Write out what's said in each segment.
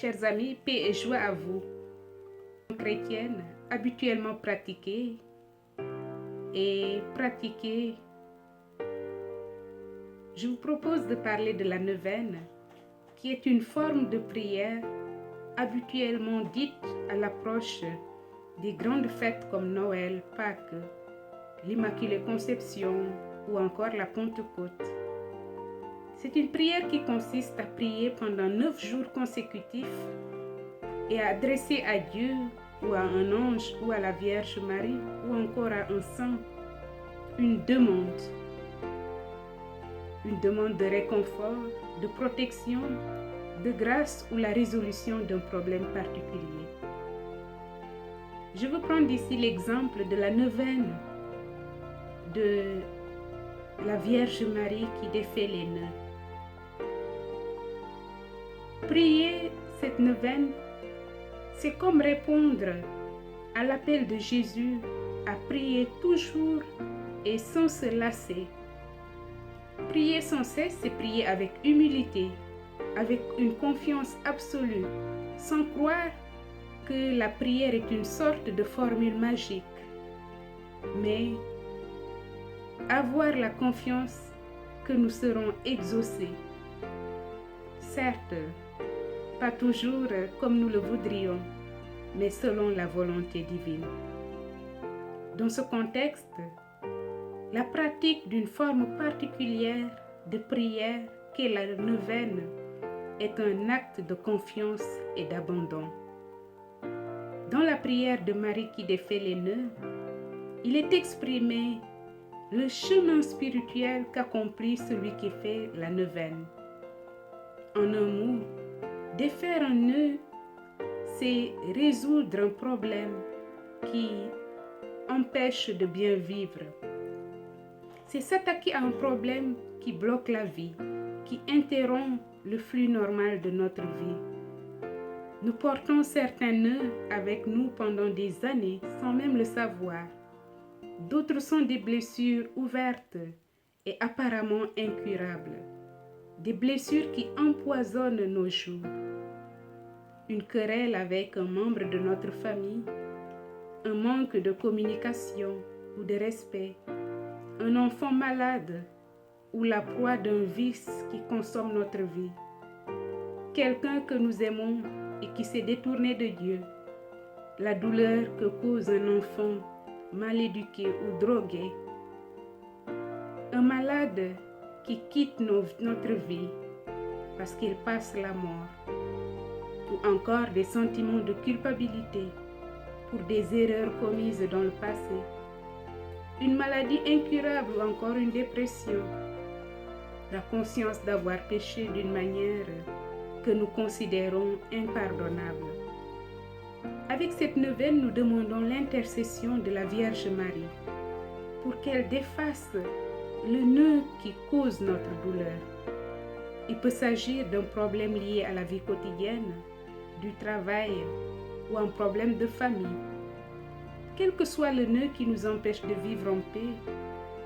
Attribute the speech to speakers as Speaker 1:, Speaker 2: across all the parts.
Speaker 1: Chers amis, paix et joie à vous. Chrétienne, habituellement pratiquée et pratiquée, je vous propose de parler de la neuvaine, qui est une forme de prière habituellement dite à l'approche des grandes fêtes comme Noël, Pâques, l'Immaculée Conception ou encore la Pentecôte. C'est une prière qui consiste à prier pendant 9 jours consécutifs et à adresser à Dieu ou à un ange ou à la Vierge Marie ou encore à un saint une demande de réconfort, de protection, de grâce ou la résolution d'un problème particulier. Je veux prendre ici l'exemple de la neuvaine de la Vierge Marie qui défait les nœuds. Prier cette neuvaine, c'est comme répondre à l'appel de Jésus à prier toujours et sans se lasser. Prier sans cesse, c'est prier avec humilité, avec une confiance absolue, sans croire que la prière est une sorte de formule magique, mais avoir la confiance que nous serons exaucés. Certes, pas toujours comme nous le voudrions, mais selon la volonté divine. Dans ce contexte, la pratique d'une forme particulière de prière qu'est la neuvaine est un acte de confiance et d'abandon. Dans la prière de Marie qui défait les nœuds, il est exprimé le chemin spirituel qu'accomplit celui qui fait la neuvaine. En un mot, défaire un nœud, c'est résoudre un problème qui empêche de bien vivre. C'est s'attaquer à un problème qui bloque la vie, qui interrompt le flux normal de notre vie. Nous portons certains nœuds avec nous pendant des années sans même le savoir. D'autres sont des blessures ouvertes et apparemment incurables. Des blessures qui empoisonnent nos jours. Une querelle avec un membre de notre famille, un manque de communication ou de respect, un enfant malade ou la proie d'un vice qui consomme notre vie, quelqu'un que nous aimons et qui s'est détourné de Dieu, la douleur que cause un enfant mal éduqué ou drogué, un malade qui quitte notre vie parce qu'il passe la mort, ou encore des sentiments de culpabilité pour des erreurs commises dans le passé, une maladie incurable ou encore une dépression, la conscience d'avoir péché d'une manière que nous considérons impardonnable. Avec cette neuvaine, nous demandons l'intercession de la Vierge Marie pour qu'elle défasse le nœud qui cause notre douleur. Il peut s'agir d'un problème lié à la vie quotidienne, du travail ou un problème de famille. Quel que soit le nœud qui nous empêche de vivre en paix,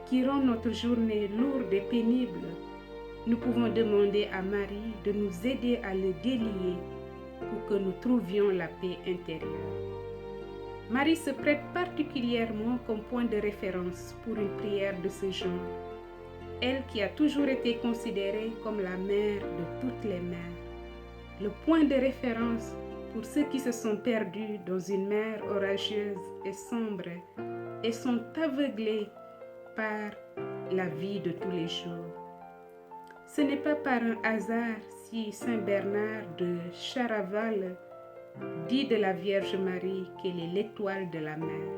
Speaker 1: qui rend notre journée lourde et pénible, nous pouvons demander à Marie de nous aider à le délier pour que nous trouvions la paix intérieure. Marie se prête particulièrement comme point de référence pour une prière de ce genre. Elle qui a toujours été considérée comme la mère de toutes les mères. Le point de référence pour ceux qui se sont perdus dans une mer orageuse et sombre et sont aveuglés par la vie de tous les jours. Ce n'est pas par un hasard si Saint Bernard de Charaval dit de la Vierge Marie qu'elle est l'étoile de la mer.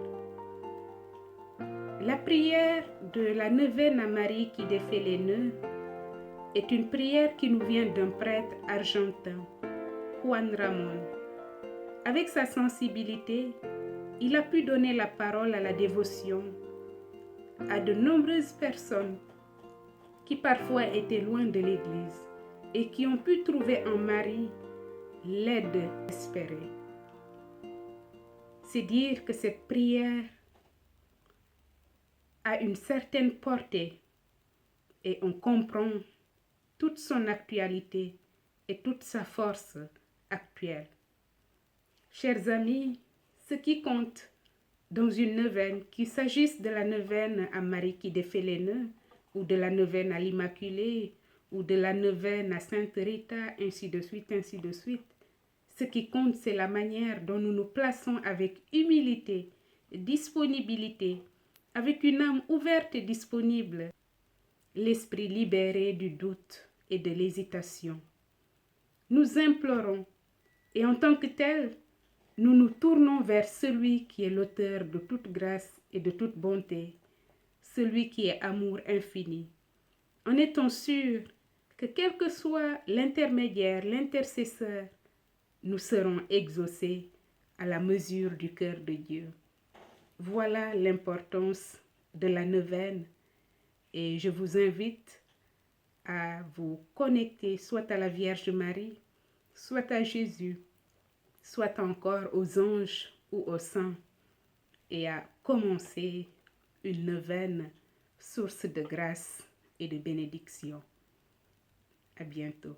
Speaker 1: La prière de la neuvaine à Marie qui défait les nœuds est une prière qui nous vient d'un prêtre argentin, Juan Ramón. Avec sa sensibilité, il a pu donner la parole à la dévotion à de nombreuses personnes qui parfois étaient loin de l'Église et qui ont pu trouver en Marie l'aide espérée. C'est dire que cette prière a une certaine portée et on comprend toute son actualité et toute sa force actuelle. Chers amis, ce qui compte dans une neuvaine, qu'il s'agisse de la neuvaine à Marie qui défait les nœuds, ou de la neuvaine à l'Immaculée, ou de la neuvaine à Sainte Rita, ainsi de suite, ainsi de suite. Ce qui compte, c'est la manière dont nous nous plaçons avec humilité, disponibilité, avec une âme ouverte et disponible, l'esprit libéré du doute et de l'hésitation. Nous implorons, et en tant que tel, nous nous tournons vers celui qui est l'auteur de toute grâce et de toute bonté, celui qui est amour infini, en étant sûr que quel que soit l'intermédiaire, l'intercesseur, nous serons exaucés à la mesure du cœur de Dieu. Voilà l'importance de la neuvaine et je vous invite à vous connecter soit à la Vierge Marie, soit à Jésus, soit encore aux anges ou aux saints et à commencer une neuvaine source de grâce et de bénédiction. À bientôt.